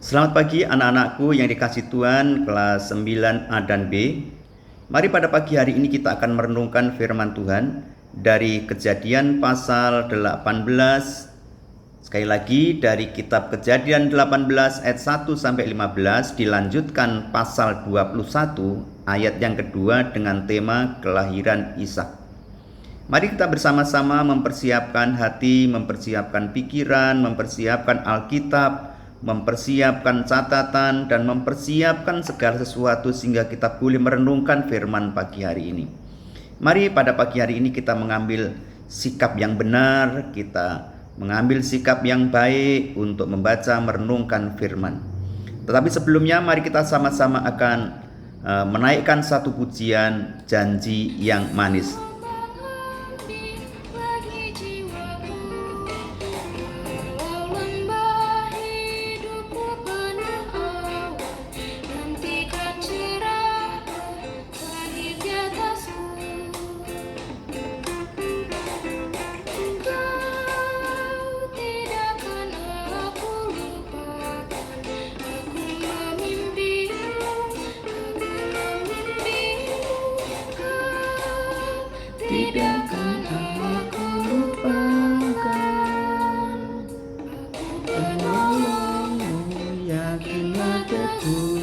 Selamat pagi anak-anakku yang dikasih Tuhan kelas 9A dan B. Mari pada pagi hari ini kita akan merenungkan firman Tuhan dari Kejadian pasal 18. Sekali lagi dari kitab Kejadian 18 ayat 1 sampai 15 dilanjutkan pasal 21 ayat yang kedua dengan tema kelahiran Ishak. Mari kita bersama-sama mempersiapkan hati, mempersiapkan pikiran, mempersiapkan Alkitab, mempersiapkan catatan, dan mempersiapkan segala sesuatu sehingga kita boleh merenungkan firman pagi hari ini. Mari pada pagi hari ini kita mengambil sikap yang benar, kita mengambil sikap yang baik untuk membaca, merenungkan firman. Tetapi sebelumnya mari kita sama-sama akan menaikkan satu pujian janji yang manis. Tidakkan aku lupakan penolongmu, yakinlah teguh.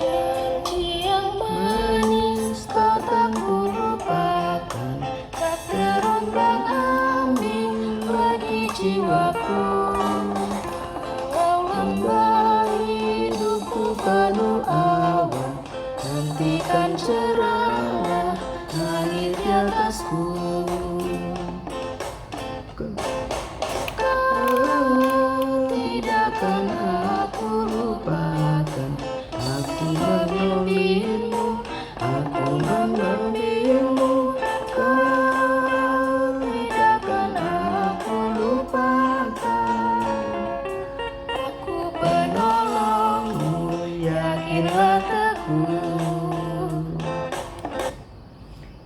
Janji yang manis takkan kulupakan, tak terumbang ambing bagi jiwaku. Hamba hidupku penuh awan, hentikan cerahnya langit di atasku. Tidakkan aku lupakan, aku menunggumu, aku menunggumu. Kau tidakkan aku lupakan, aku penolongmu, yakinlah teguh.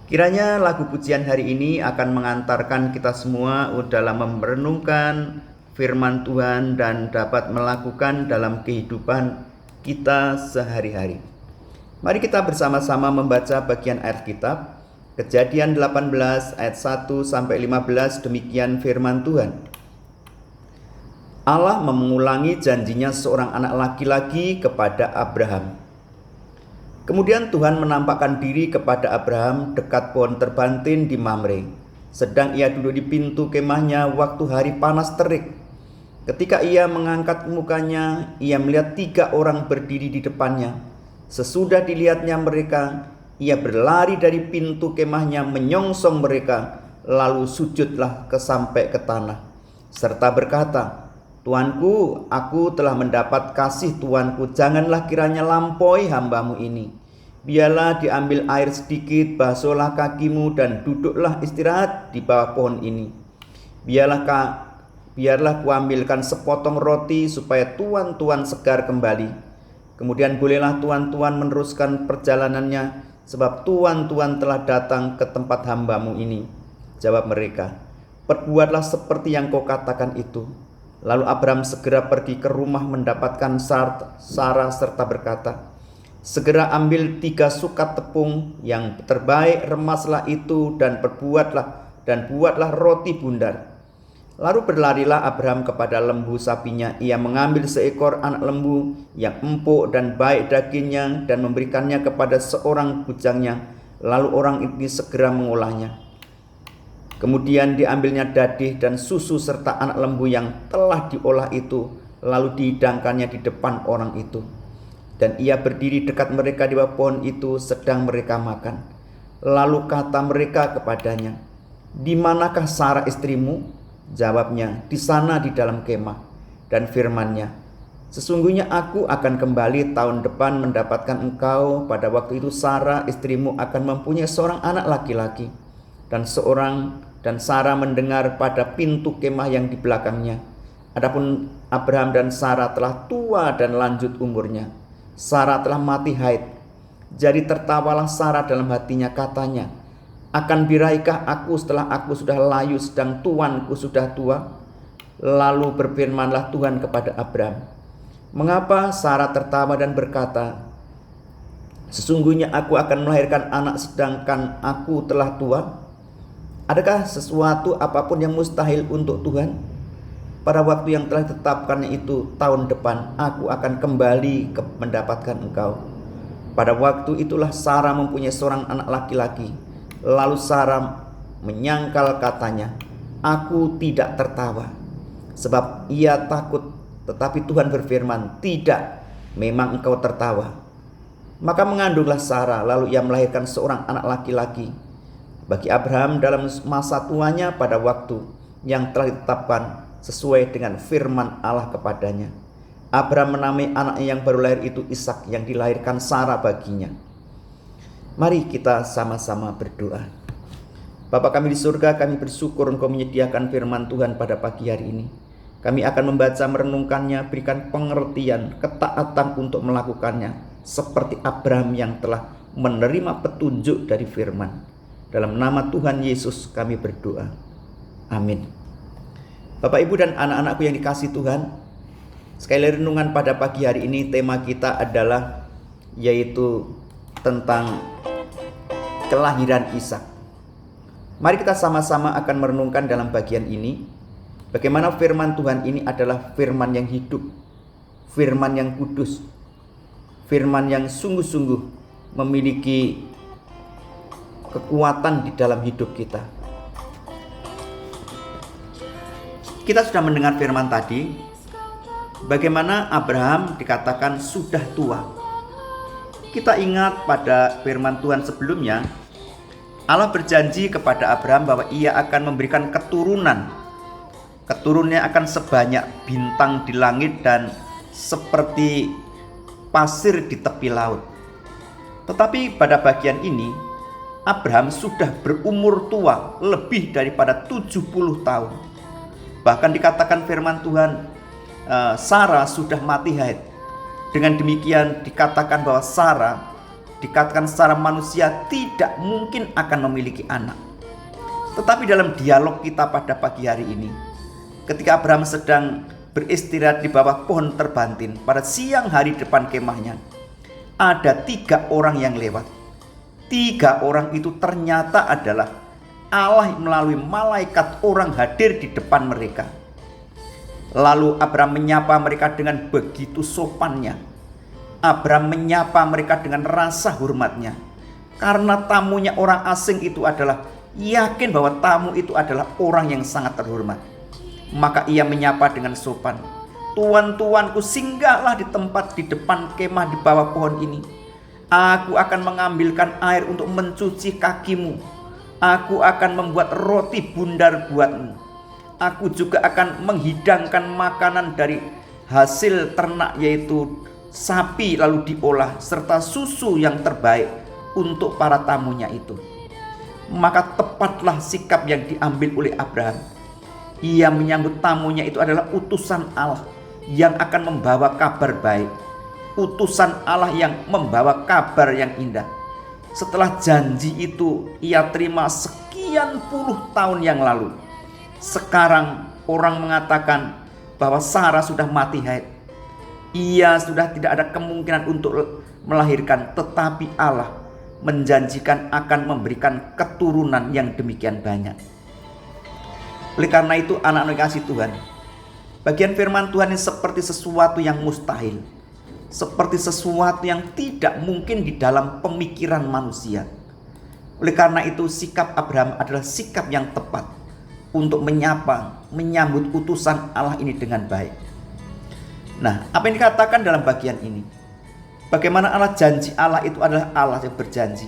Kiranya lagu pujian hari ini akan mengantarkan kita semua dalam merenungkan firman Tuhan dan dapat melakukan dalam kehidupan kita sehari-hari. Mari kita bersama-sama membaca bagian ayat kitab Kejadian 18 ayat 1 sampai 15. Demikian firman Tuhan. Allah mengulangi janjinya seorang anak laki-laki kepada Abraham. Kemudian Tuhan menampakkan diri kepada Abraham dekat pohon terbantin di Mamre, sedang ia duduk di pintu kemahnya waktu hari panas terik. Ketika ia mengangkat mukanya, ia melihat 3 orang berdiri di depannya. Sesudah dilihatnya mereka, ia berlari dari pintu kemahnya menyongsong mereka, lalu sujudlah sampai ke tanah, serta berkata, "Tuanku, aku telah mendapat kasih Tuanku, janganlah kiranya lampaui hambamu ini. Biarlah diambil air sedikit, basuhlah kakimu dan duduklah istirahat di bawah pohon ini. Biarlah kuambilkan sepotong roti supaya tuan-tuan segar kembali. Kemudian bolehlah tuan-tuan meneruskan perjalanannya, sebab tuan-tuan telah datang ke tempat hambamu ini." Jawab mereka, "Perbuatlah seperti yang kau katakan itu." Lalu Abraham segera pergi ke rumah mendapatkan Sarah serta berkata, "Segera ambil 3 sukat tepung yang terbaik, remaslah itu dan buatlah roti bundar." Lalu berlarilah Abraham kepada lembu sapinya. Ia mengambil seekor anak lembu yang empuk dan baik dagingnya dan memberikannya kepada seorang bujangnya. Lalu orang ini segera mengolahnya. Kemudian diambilnya dadih dan susu serta anak lembu yang telah diolah itu, lalu dihidangkannya di depan orang itu. Dan ia berdiri dekat mereka di bawah pohon itu sedang mereka makan. Lalu kata mereka kepadanya, "Di manakah Sarah istrimu?" Jawabnya, "Di sana di dalam kemah." Dan firman-Nya, Sesungguhnya aku akan kembali tahun depan mendapatkan engkau. Pada waktu itu Sarah istrimu akan mempunyai seorang anak laki-laki. Dan Sarah mendengar pada pintu kemah yang di belakangnya. Adapun Abraham dan Sarah telah tua dan lanjut umurnya. Sarah telah mati haid. Jadi tertawalah Sarah dalam hatinya, katanya, akan biraikah aku setelah aku sudah layu sedang tuanku sudah tua? Lalu berfirmanlah Tuhan kepada Abraham, mengapa Sarah tertawa dan berkata, sesungguhnya aku akan melahirkan anak sedangkan aku telah tua? Adakah sesuatu apapun yang mustahil untuk Tuhan? Pada waktu yang telah ditetapkannya itu tahun depan aku akan kembali mendapatkan engkau. Pada waktu itulah Sarah mempunyai seorang anak laki-laki. Lalu Sarah menyangkal, katanya, aku tidak tertawa, sebab ia takut. Tetapi Tuhan berfirman, tidak, memang engkau tertawa. Maka mengandunglah Sarah, lalu ia melahirkan seorang anak laki-laki bagi Abraham dalam masa tuanya pada waktu yang telah ditetapkan sesuai dengan firman Allah kepadanya. Abraham menamai anaknya yang baru lahir itu Ishak, yang dilahirkan Sarah baginya. Mari kita sama-sama berdoa. Bapa kami di surga, kami bersyukur Engkau menyediakan firman Tuhan pada pagi hari ini. Kami akan membaca, merenungkannya, berikan pengertian, ketaatan untuk melakukannya, seperti Abraham yang telah menerima petunjuk dari firman. Dalam nama Tuhan Yesus kami berdoa. Amin. Bapak, Ibu, dan anak-anakku yang dikasihi Tuhan, sekali renungan pada pagi hari ini tema kita adalah yaitu tentang kelahiran Ishak. Mari kita sama-sama akan merenungkan dalam bagian ini bagaimana firman Tuhan ini adalah firman yang hidup, firman yang kudus, firman yang sungguh-sungguh memiliki kekuatan di dalam hidup kita. Kita sudah mendengar firman tadi, bagaimana Abraham dikatakan sudah tua. Kita ingat pada firman Tuhan sebelumnya, Allah berjanji kepada Abraham bahwa ia akan memberikan keturunan. Keturunannya akan sebanyak bintang di langit dan seperti pasir di tepi laut. Tetapi pada bagian ini, Abraham sudah berumur tua lebih daripada 70 tahun. Bahkan dikatakan firman Tuhan, Sarah sudah mati haid. Dengan demikian dikatakan bahwa Sarah, dikatakan secara manusia tidak mungkin akan memiliki anak. Tetapi dalam dialog kita pada pagi hari ini, ketika Abraham sedang beristirahat di bawah pohon terbantin pada siang hari depan kemahnya, ada 3 orang yang lewat. 3 orang itu ternyata adalah Allah melalui malaikat orang hadir di depan mereka. Lalu Abraham menyapa mereka dengan begitu sopannya. Abraham menyapa mereka dengan rasa hormatnya. Karena tamunya orang asing itu adalah yakin bahwa tamu itu adalah orang yang sangat terhormat. Maka ia menyapa dengan sopan, tuan-tuanku, singgahlah di tempat di depan kemah di bawah pohon ini. Aku akan mengambilkan air untuk mencuci kakimu. Aku akan membuat roti bundar buatmu. Aku juga akan menghidangkan makanan dari hasil ternak, yaitu sapi, lalu diolah, serta susu yang terbaik untuk para tamunya itu. Maka tepatlah sikap yang diambil oleh Abraham. Ia menyambut tamunya itu adalah utusan Allah yang akan membawa kabar baik. Utusan Allah yang membawa kabar yang indah. Setelah janji itu ia terima sekian puluh tahun yang lalu, sekarang orang mengatakan bahwa Sarah sudah mati haid. Ia sudah tidak ada kemungkinan untuk melahirkan, tetapi Allah menjanjikan akan memberikan keturunan yang demikian banyak. Oleh karena itu, anak-anak kasih Tuhan, bagian firman Tuhan ini seperti sesuatu yang mustahil, seperti sesuatu yang tidak mungkin di dalam pemikiran manusia. Oleh karena itu, sikap Abraham adalah sikap yang tepat untuk menyambut utusan Allah ini dengan baik. Nah, apa yang dikatakan dalam bagian ini? Bagaimana Allah, janji Allah itu adalah Allah yang berjanji.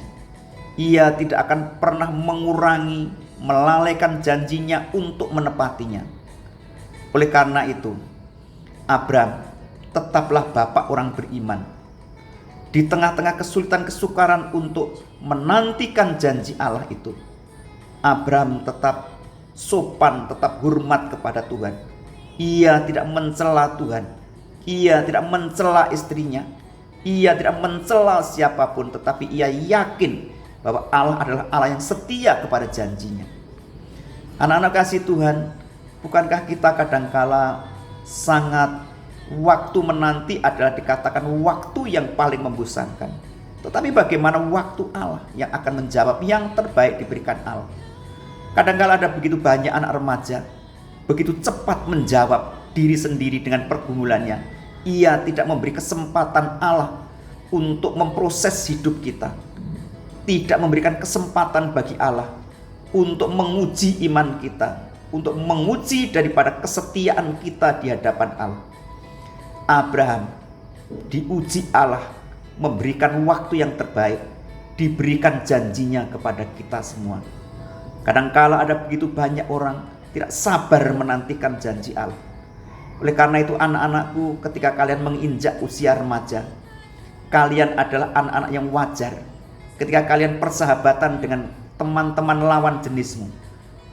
Ia tidak akan pernah mengurangi, melalaikan janjinya untuk menepatinya. Oleh karena itu, Abraham tetaplah Bapak orang beriman. Di tengah-tengah kesulitan kesukaran untuk menantikan janji Allah itu, Abraham tetap sopan, tetap hormat kepada Tuhan. Ia tidak mencela Tuhan. Ia tidak mencela istrinya. Ia tidak mencela siapapun, tetapi ia yakin bahwa Allah adalah Allah yang setia kepada janjinya. Anak-anak kasih Tuhan, bukankah kita kadangkala sangat waktu menanti adalah dikatakan waktu yang paling membosankan. Tetapi bagaimana waktu Allah yang akan menjawab, yang terbaik diberikan Allah. Kadangkala ada begitu banyak anak remaja begitu cepat menjawab diri sendiri dengan pergumulannya. Ia tidak memberi kesempatan Allah untuk memproses hidup kita. Tidak memberikan kesempatan bagi Allah untuk menguji iman kita, untuk menguji daripada kesetiaan kita di hadapan Allah. Abraham diuji Allah, memberikan waktu yang terbaik, diberikan janjinya kepada kita semua. Kadangkala ada begitu banyak orang tidak sabar menantikan janji Allah. Oleh karena itu anak-anakku, ketika kalian menginjak usia remaja, kalian adalah anak-anak yang wajar. Ketika kalian persahabatan dengan teman-teman lawan jenismu,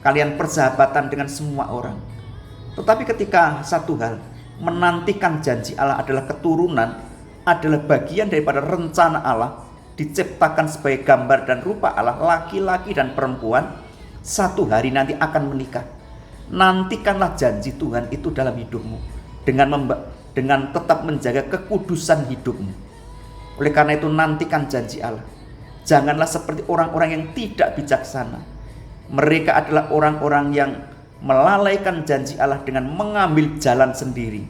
kalian persahabatan dengan semua orang. Tetapi ketika satu hal, menantikan janji Allah adalah keturunan, adalah bagian daripada rencana Allah, diciptakan sebagai gambar dan rupa Allah, laki-laki dan perempuan, satu hari nanti akan menikah. Nantikanlah janji Tuhan itu dalam hidupmu dengan tetap menjaga kekudusan hidupmu. Oleh karena itu nantikan janji Allah. Janganlah seperti orang-orang yang tidak bijaksana. Mereka adalah orang-orang yang melalaikan janji Allah dengan mengambil jalan sendiri.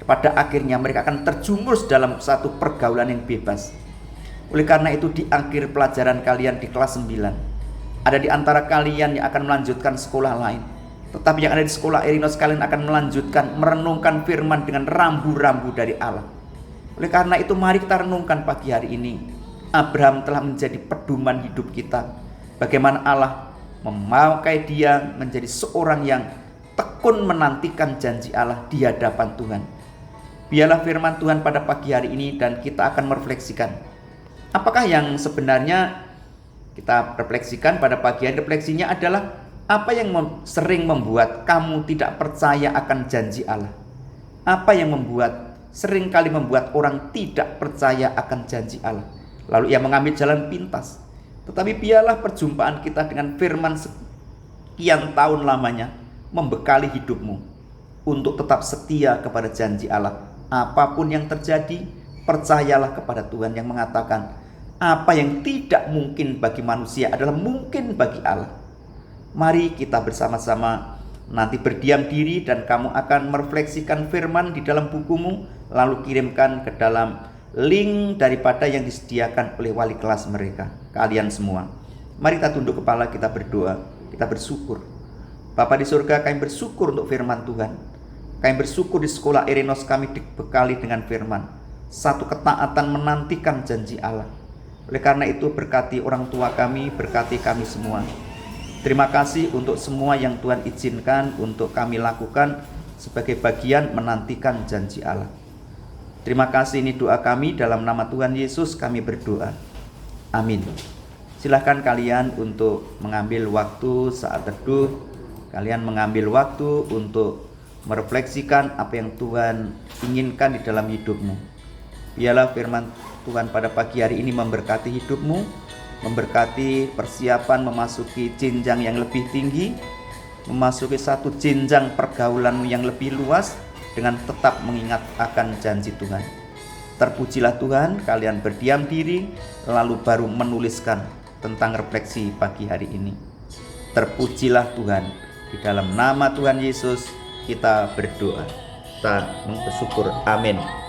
Pada akhirnya mereka akan terjumus dalam satu pergaulan yang bebas. Oleh karena itu di akhir pelajaran kalian di kelas 9, ada di antara kalian yang akan melanjutkan sekolah lain. Tetapi yang ada di sekolah Erinos, kalian akan melanjutkan merenungkan firman dengan rambu-rambu dari Allah. Oleh karena itu mari kita renungkan pagi hari ini. Abraham telah menjadi pedoman hidup kita. Bagaimana Allah memakai dia menjadi seorang yang tekun menantikan janji Allah di hadapan Tuhan. Biarlah firman Tuhan pada pagi hari ini dan kita akan merefleksikan. Apakah yang sebenarnya kita refleksikan pada pagi hari? Refleksinya adalah apa yang sering membuat kamu tidak percaya akan janji Allah? Apa yang sering kali membuat orang tidak percaya akan janji Allah? Lalu ia mengambil jalan pintas. Tetapi biarlah perjumpaan kita dengan firman sekian tahun lamanya membekali hidupmu untuk tetap setia kepada janji Allah. Apapun yang terjadi, percayalah kepada Tuhan yang mengatakan apa yang tidak mungkin bagi manusia adalah mungkin bagi Allah. Mari kita bersama-sama nanti berdiam diri dan kamu akan merefleksikan firman di dalam bukumu, lalu kirimkan ke dalam link daripada yang disediakan oleh wali kelas mereka, kalian semua. Mari kita tunduk kepala, kita berdoa, kita bersyukur. Bapa di surga, kami bersyukur untuk firman Tuhan. Kami bersyukur di sekolah Erinos kami dibekali dengan firman, satu ketaatan menantikan janji Allah. Oleh karena itu berkati orang tua kami, berkati kami semua. Terima kasih untuk semua yang Tuhan izinkan untuk kami lakukan sebagai bagian menantikan janji Allah. Terima kasih, ini doa kami dalam nama Tuhan Yesus kami berdoa. Amin. Silahkan kalian untuk mengambil waktu saat teduh. Kalian mengambil waktu untuk merefleksikan apa yang Tuhan inginkan di dalam hidupmu. Biarlah firman Tuhan pada pagi hari ini memberkati hidupmu, memberkati persiapan memasuki jenjang yang lebih tinggi, memasuki satu jenjang pergaulan yang lebih luas dengan tetap mengingat akan janji Tuhan. Terpujilah Tuhan, kalian berdiam diri lalu baru menuliskan tentang refleksi pagi hari ini. Terpujilah Tuhan, di dalam nama Tuhan Yesus kita berdoa. Kita bersyukur. Amin.